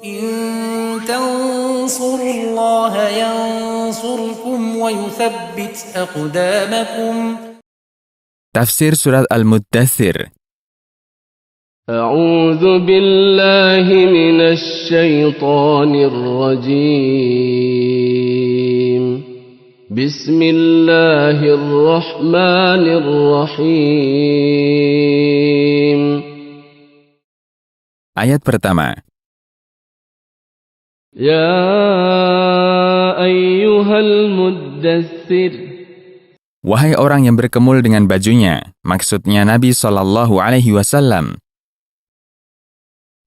إن تنصروا الله ينصركم ويثبت أقدامكم. Tafsir Surat Al-Muddathir. أعوذ بالله من الشيطان الرجيم. بسم الله الرحمن الرحيم. Ayat pertama. يا أيها المدثر. Wahai orang yang berkemul dengan bajunya, maksudnya Nabi SAW.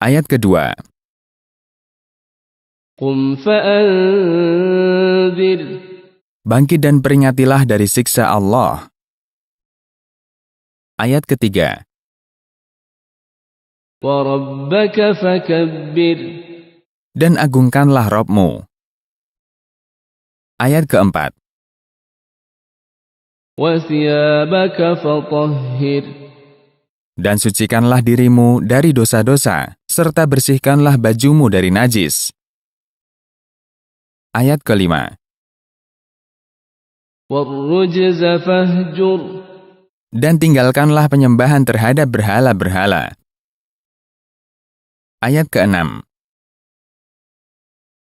Ayat kedua. قم فأنذر. Bangkit dan peringatilah dari siksa Allah. Ayat ketiga. وَرَبَّكَ فَكَبِّرْ. Dan agungkanlah Rabb-Mu. Ayat keempat. وَثِيَابَكَ فَطَهِّرْ. Dan sucikanlah dirimu dari dosa-dosa, serta bersihkanlah bajumu dari najis. Ayat kelima. وَالرُّجْزَ فَاهْجُرْ. Dan tinggalkanlah penyembahan terhadap berhala-berhala. Ayat keenam.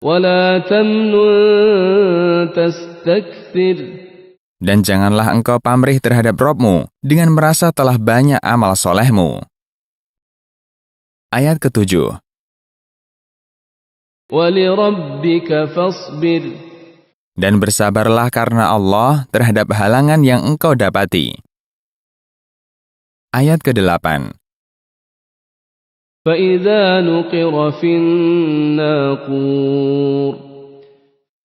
وَلَا تَمْنُن تَسْتَكْثِرْ. Dan janganlah engkau pamrih terhadap Rabb-Mu dengan merasa telah banyak amal solehmu. Ayat ketujuh. وَلِرَبِّكَ فَاصْبِرْ. Dan bersabarlah karena Allah terhadap halangan yang engkau dapati. Ayat ke-8. فَإِذَا نُقِرَ فِي النَّاقُورِ.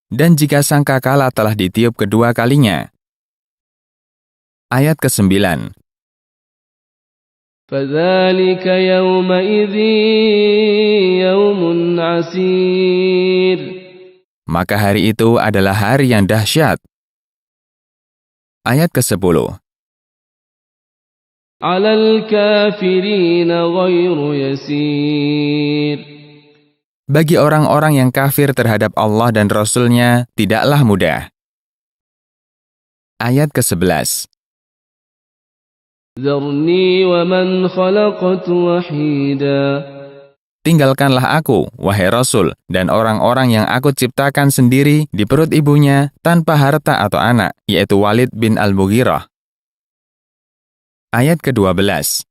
Dan jika sangkakala telah ditiup kedua kalinya. Ayat ke-9. فَذَلِكَ يَوْمَئِذٍ يَوْمٌ عَسِيرٌ. Maka hari itu adalah hari yang dahsyat. Ayat ke-10. عَلَى الْكَافِرِينَ غَيْرُ يَسِيرٍ. Bagi orang-orang yang kafir terhadap Allah dan Rasul-Nya, tidaklah mudah. Ayat ke-11. ذَرْنِي وَمَنْ خَلَقْتُ وَحِيدًا. Tinggalkanlah aku, wahai Rasul, dan orang-orang yang aku ciptakan sendiri di perut ibunya tanpa harta atau anak, yaitu Walid bin Al-Mughirah. Ayat ke-12.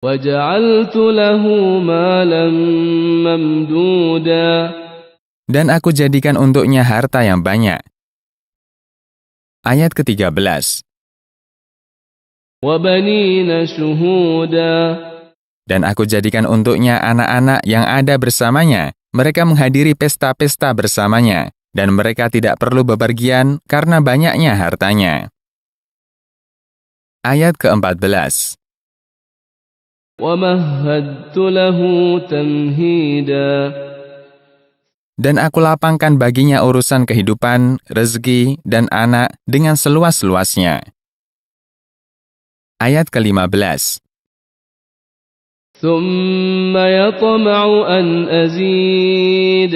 وَجَعَلْتُ لَهُ مَالًا مَمْدُودًا. Dan aku jadikan untuknya harta yang banyak. Ayat ke-13. وَبَنِينَ شُهُودًا. Dan aku jadikan untuknya anak-anak yang ada bersamanya. Mereka menghadiri pesta-pesta bersamanya, dan mereka tidak perlu bepergian karena banyaknya hartanya. Ayat ke-14. وَمَهَّدتُّ لَهُ تَمْهِيدًا. Dan aku lapangkan baginya urusan kehidupan, rezeki, dan anak dengan seluas-luasnya. Ayat ke-15. ثُمَّ يَطْمَعُ أَنْ أَزِيدَ.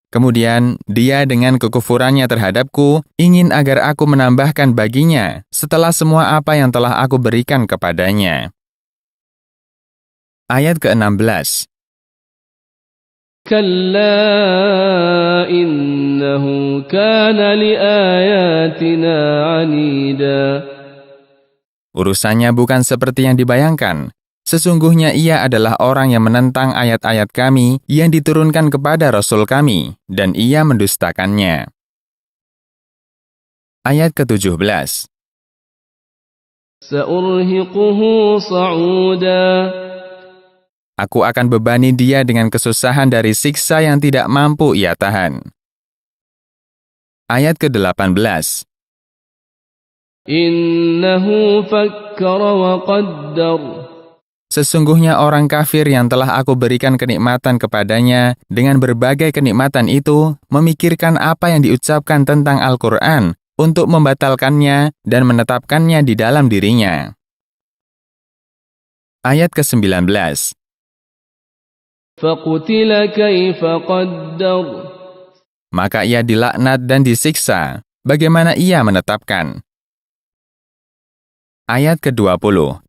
Kemudian, dia dengan kekufurannya terhadapku, ingin agar aku menambahkan baginya setelah semua apa yang telah aku berikan kepadanya. Ayat ke-16. كَلَّا إِنَّهُ كَانَ لِآيَاتِنَا عَنِيدًا. Urusannya bukan seperti yang dibayangkan. Sesungguhnya ia adalah orang yang menentang ayat-ayat kami yang diturunkan kepada Rasul kami, dan ia mendustakannya. Ayat ke-17. سَأُرْهِقُهُ صَعُودًا. Aku akan bebani dia dengan kesusahan dari siksa yang tidak mampu ia tahan. Ayat ke-18. إِنَّهُ فَكَّرَ وَقَدَّرَ. Sesungguhnya orang kafir yang telah aku berikan kenikmatan kepadanya dengan berbagai kenikmatan itu memikirkan apa yang diucapkan tentang Al-Quran untuk membatalkannya dan menetapkannya di dalam dirinya. Ayat ke-19. فقتل كيف قدر Maka ia dilaknat dan disiksa. Bagaimana ia menetapkan? Ayat ke-20.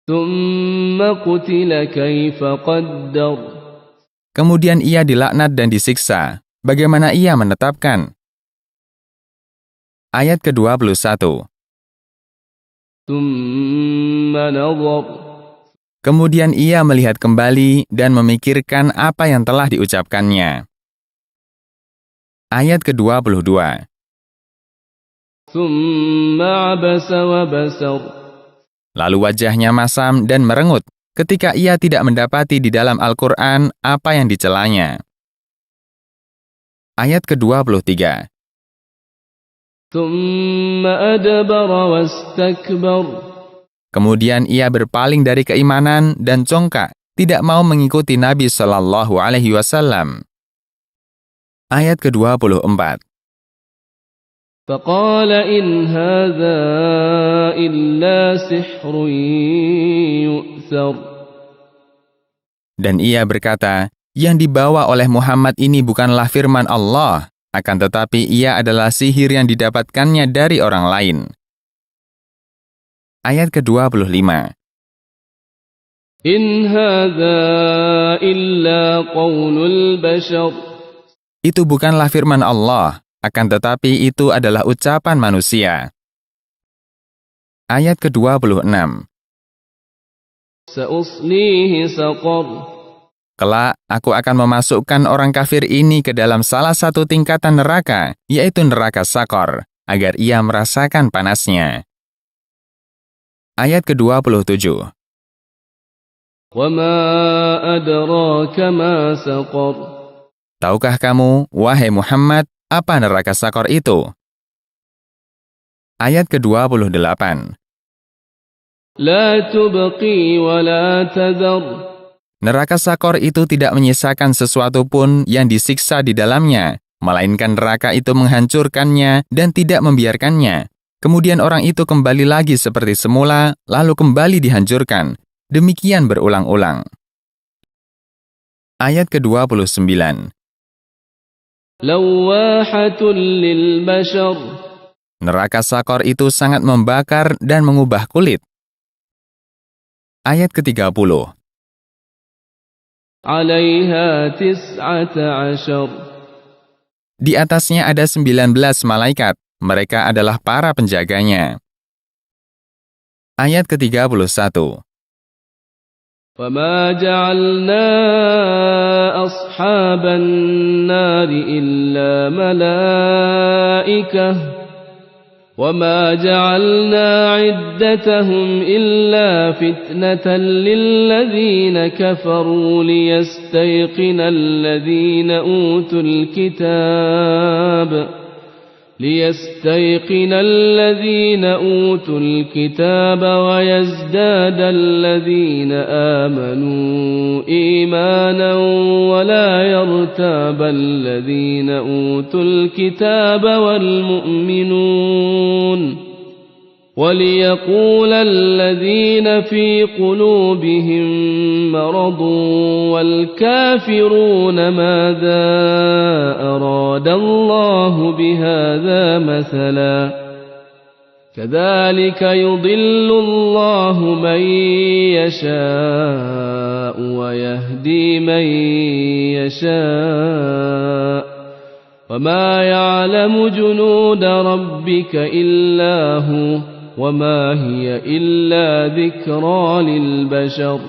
ثم قتل كيف قدر Kemudian ia dilaknat dan disiksa. Bagaimana ia menetapkan? Ayat ke-21. ثم نظر Kemudian ia melihat kembali dan memikirkan apa yang telah diucapkannya. Ayat ke-22. ثم عبس وبسر Lalu wajahnya masam dan merengut ketika ia tidak mendapati di dalam Al-Quran apa yang dicelanya. Ayat ke-23. ثم أدبر واستكبر Kemudian ia berpaling dari keimanan dan congkak, tidak mau mengikuti Nabi Shallallahu Alaihi Wasallam. Ayat ke-24. فقال إن هذا إلا سحر يؤثر Dan ia berkata, yang dibawa oleh Muhammad ini bukanlah firman Allah, akan tetapi ia adalah sihir yang didapatkannya dari orang lain. Ayat ke-25. إن هذا إلا قول البشر Itu bukanlah firman Allah, akan tetapi itu adalah ucapan manusia. Ayat ke-26. سأصليه سقر Kelak, aku akan memasukkan orang kafir ini ke dalam salah satu tingkatan neraka, yaitu neraka Sakor, agar ia merasakan panasnya. Ayat ke-27. وما أدراك ما سقر Tahukah kamu, wahai Muhammad, apa neraka Sakor itu? Ayat ke-28. لا تبقي ولا تذر Neraka Sakor itu tidak menyisakan sesuatu pun yang disiksa di dalamnya, melainkan neraka itu menghancurkannya dan tidak membiarkannya. Kemudian orang itu kembali lagi seperti semula, lalu kembali dihancurkan. Demikian berulang-ulang. Ayat ke-29. لواحة للبشر Neraka Sakor itu sangat membakar dan mengubah kulit. Ayat ke-30. عليها 19 Di atasnya ada 19 malaikat. Mereka adalah para penjaganya. Ayat ke-31. وما جعلنا أصحاب النار إلا ملائكة وما جعلنا عدتهم إلا فتنة للذين كفروا ليستيقن الذين أوتوا الكتاب ويزداد الذين آمنوا إيمانا ولا يرتاب الذين أوتوا الكتاب والمؤمنون وليقول الذين في قلوبهم مرض والكافرون ماذا أراد الله بهذا مثلا كذلك يضل الله من يشاء ويهدي من يشاء وما يعلم جنود ربك إلا هو وما هي إلا ذكرى للبشر.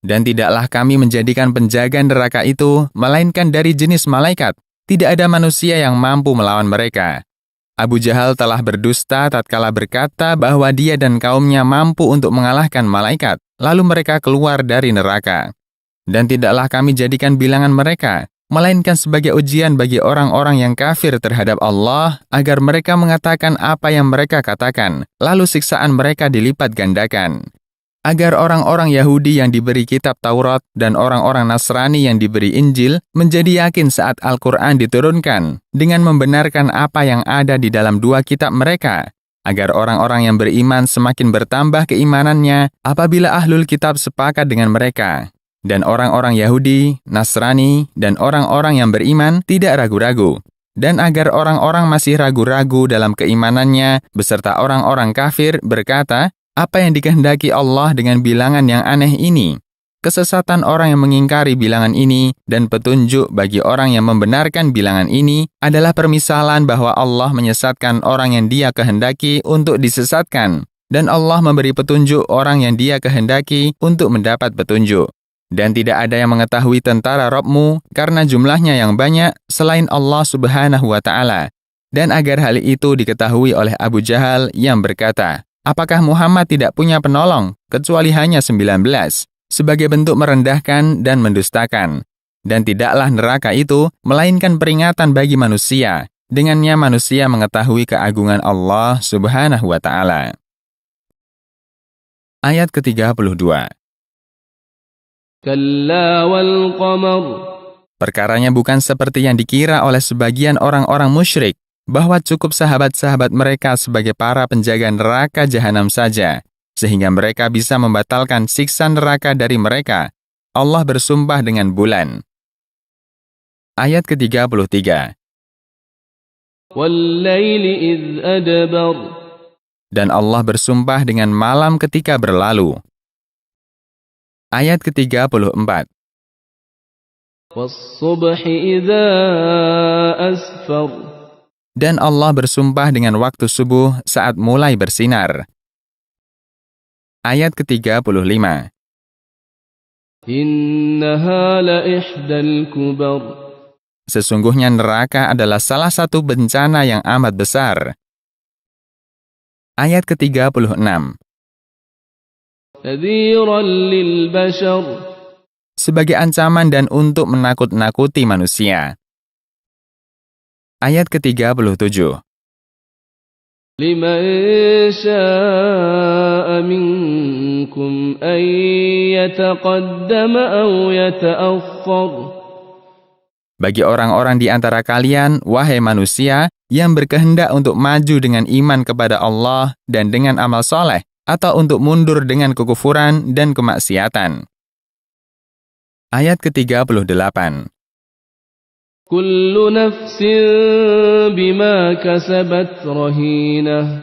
Dan tidaklah kami menjadikan penjaga neraka itu, melainkan dari jenis malaikat. Tidak ada manusia yang mampu melawan mereka. Abu Jahal telah berdusta tatkala berkata bahwa dia dan kaumnya mampu untuk mengalahkan malaikat, lalu mereka keluar dari neraka. Dan tidaklah kami jadikan bilangan mereka, melainkan sebagai ujian bagi orang-orang yang kafir terhadap Allah, agar mereka mengatakan apa yang mereka katakan, lalu siksaan mereka dilipat gandakan. Agar orang-orang Yahudi yang diberi kitab Taurat dan orang-orang Nasrani yang diberi Injil menjadi yakin saat Al-Quran diturunkan dengan membenarkan apa yang ada di dalam dua kitab mereka, agar orang-orang yang beriman semakin bertambah keimanannya apabila ahlul kitab sepakat dengan mereka. Dan orang-orang Yahudi, Nasrani, dan orang-orang yang beriman tidak ragu-ragu. Dan agar orang-orang masih ragu-ragu dalam keimanannya, beserta orang-orang kafir berkata, apa yang dikehendaki Allah dengan bilangan yang aneh ini? Kesesatan orang yang mengingkari bilangan ini dan petunjuk bagi orang yang membenarkan bilangan ini adalah permisalan bahwa Allah menyesatkan orang yang Dia kehendaki untuk disesatkan, dan Allah memberi petunjuk orang yang Dia kehendaki untuk mendapat petunjuk. Dan tidak ada yang mengetahui tentara Rabb-Mu karena jumlahnya yang banyak selain Allah Subhanahu wa Ta'ala. Dan agar hal itu diketahui oleh Abu Jahal yang berkata, apakah Muhammad tidak punya penolong kecuali hanya 19? Sebagai bentuk merendahkan dan mendustakan. Dan tidaklah neraka itu melainkan peringatan bagi manusia. Dengannya manusia mengetahui keagungan Allah Subhanahu wa Ta'ala. Ayat ke-32. Kalla wal qamar. Perkaranya bukan seperti yang dikira oleh sebagian orang-orang musyrik, bahwa cukup sahabat-sahabat mereka sebagai para penjaga neraka jahanam saja, sehingga mereka bisa membatalkan siksa neraka dari mereka. Allah bersumpah dengan bulan. Ayat ke-33. Wal-laili idh adbar. Dan Allah bersumpah dengan malam ketika berlalu. Ayat ke-34. Was-subhi idza asfar. Dan Allah bersumpah dengan waktu subuh saat mulai bersinar. Ayat ke-35. Innaha la ihdal kubar. Sesungguhnya neraka adalah salah satu bencana yang amat besar. Ayat ke-36. Nadhiran lil bashar. Sebagai ancaman dan untuk menakut-nakuti manusia. Ayat ke-37. Liman syaa'a minkum an yataqaddama aw yata'akhkhar. Bagi orang-orang di antara kalian, wahai manusia, yang berkehendak untuk maju dengan iman kepada Allah dan dengan amal soleh, atau untuk mundur dengan kekufuran dan kemaksiatan. Ayat ke-38. Kullu nafsin bima kasabat rahinah.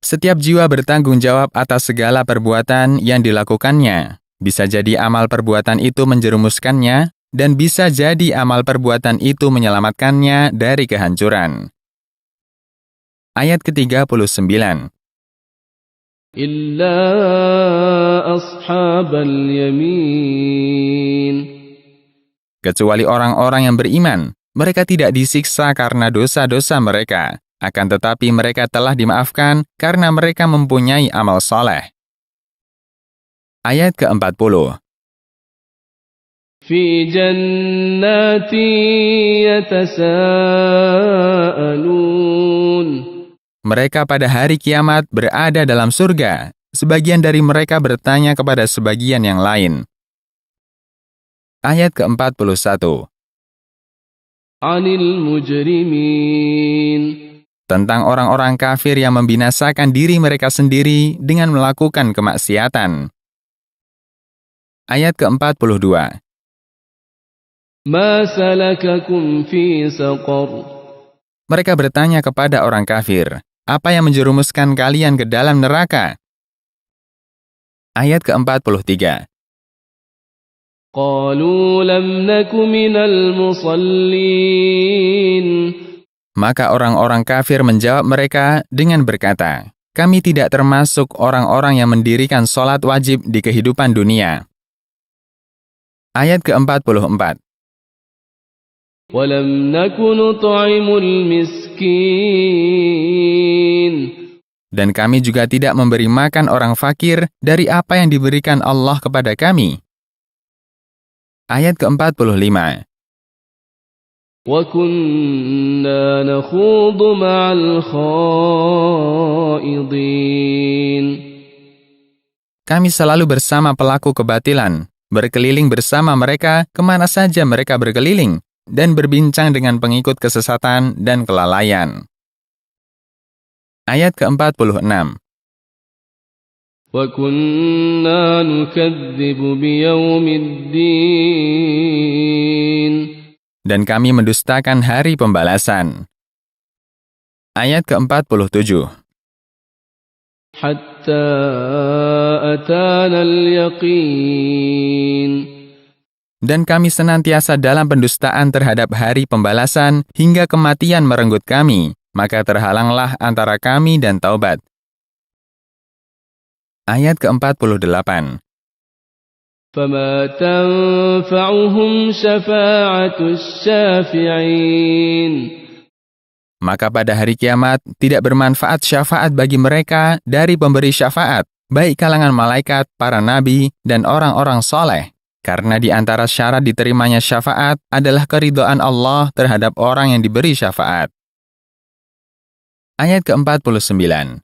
Setiap jiwa bertanggung jawab atas segala perbuatan yang dilakukannya. Bisa jadi amal perbuatan itu menjerumuskannya, dan bisa jadi amal perbuatan itu menyelamatkannya dari kehancuran. Ayat ke-39. Illa ashabal yamin. Kecuali orang-orang yang beriman, mereka tidak disiksa karena dosa-dosa mereka, akan tetapi mereka telah dimaafkan karena mereka mempunyai amal soleh. Ayat ke-40. Fi jannati yatasaalun. Mereka pada hari kiamat berada dalam surga. Sebagian dari mereka bertanya kepada sebagian yang lain. Ayat ke-41. Anil mujrimin. Tentang orang-orang kafir yang membinasakan diri mereka sendiri dengan melakukan kemaksiatan. Ayat ke-42. Ma salakakum fi saqar. Mereka bertanya kepada orang kafir, apa yang menjerumuskan kalian ke dalam neraka? Ayat ke-43. Qalu lam naku minal musallin. Maka orang-orang kafir menjawab mereka dengan berkata, kami tidak termasuk orang-orang yang mendirikan sholat wajib di kehidupan dunia. Ayat ke-44. Walam naku nut'imul miskin. Dan kami juga tidak memberi makan orang fakir dari apa yang diberikan Allah kepada kami. Ayat ke-45. Wa kunna nakhudu ma'al khaidin. Kami selalu bersama pelaku kebatilan, berkeliling bersama mereka kemana saja mereka berkeliling, dan berbincang dengan pengikut kesesatan dan kelalaian. Ayat ke-46. وَكُنَّا نُكَذِّبُ بِيَوْمِ الدِّينِ. Dan kami mendustakan hari pembalasan. Ayat ke-47. حَتَّى أَتَانَا الْيَقِينُ. Dan kami senantiasa dalam pendustaan terhadap hari pembalasan hingga kematian merenggut kami, maka terhalanglah antara kami dan taubat. Ayat ke-48. فَمَا تَنْفَعُهُمْ شَفَاعَةُ الشَّافِعِينَ. Maka pada hari kiamat tidak bermanfaat syafaat bagi mereka dari pemberi syafaat, baik kalangan malaikat, para nabi, dan orang-orang soleh. Karena di antara syarat diterimanya syafaat adalah keridhaan Allah terhadap orang yang diberi syafaat. Ayat ke-49.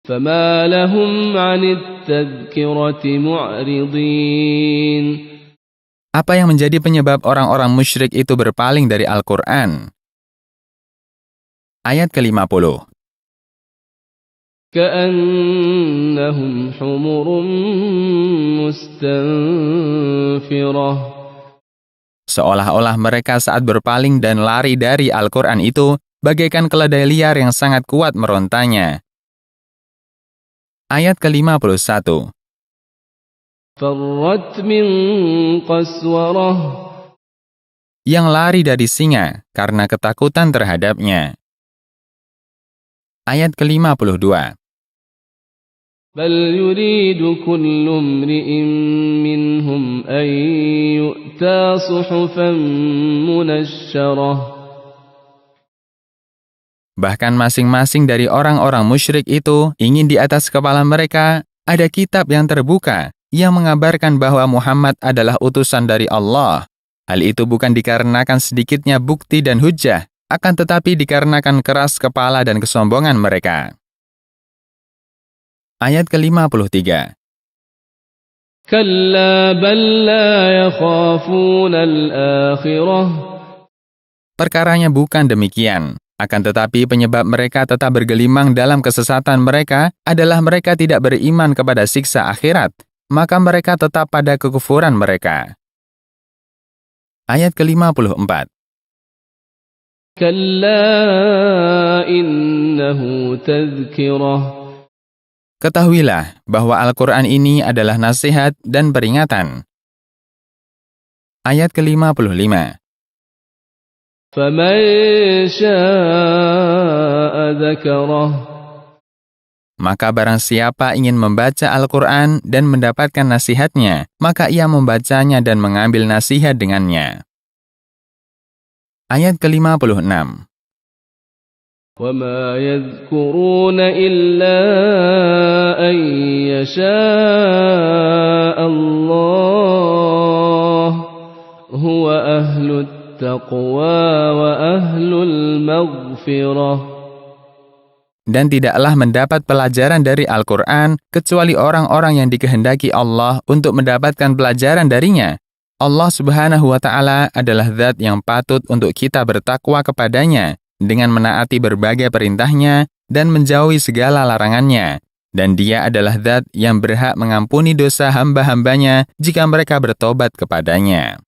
فَمَا لَهُمْ عَنِ التَّذْكِرَةِ مُعْرِضِينَ. Apa yang menjadi penyebab orang-orang musyrik itu berpaling dari Al-Quran? Ayat ke-50. كَأَنَّهُمْ حُمُرٌ مُسْتَنْفِرَةٌ. Seolah-olah mereka saat berpaling dan lari dari Al-Quran itu bagaikan keledai liar yang sangat kuat merontanya. Ayat ke-51. فَرَّتْ مِنْ قَسْوَرَةٍ. Yang lari dari singa karena ketakutan terhadapnya. Ayat ke-52. بَلْ يُرِيدُ كُلُّ امْرِئٍ مِّنْهُمْ أَنْ يُؤْتَى صُحُفًا مُنَشَّرَةً. Bahkan masing-masing dari orang-orang musyrik itu ingin di atas kepala mereka ada kitab yang terbuka yang mengabarkan bahwa Muhammad adalah utusan dari Allah. Hal itu bukan dikarenakan sedikitnya bukti dan hujjah, akan tetapi dikarenakan keras kepala dan kesombongan mereka. Ayat ke-53. كَلَّا بَلْ لَا يَخَافُونَ الْآخِرَةَ. Perkaranya bukan demikian. Akan tetapi penyebab mereka tetap bergelimang dalam kesesatan mereka adalah mereka tidak beriman kepada siksa akhirat, maka mereka tetap pada kekufuran mereka. Ayat ke-54. كَلَّا إِنَّهُ تَذْكِرَةٌ. Ketahuilah bahwa Al-Quran ini adalah nasihat dan peringatan. Ayat ke-55. فَمَنْ شَاءَ ذَكَرَهُ. Maka barang siapa ingin membaca Al-Quran dan mendapatkan nasihatnya, maka ia membacanya dan mengambil nasihat dengannya. Ayat ke-56. وَمَا يَذْكُرُونَ إِلَّا أَنْ يَشَاءَ اللَّهُ هُوَ أَهْلُ التَّقْوَى وَأَهْلُ الْمَغْفِرَةِ. Dan tidaklah mendapat pelajaran dari Al-Quran kecuali orang-orang yang dikehendaki Allah untuk mendapatkan pelajaran darinya. Allah Subhanahu wa Ta'ala adalah zat yang patut untuk kita bertakwa kepadanya dengan menaati berbagai perintahnya dan menjauhi segala larangannya. Dan dia adalah zat yang berhak mengampuni dosa hamba-hambanya jika mereka bertobat kepadanya.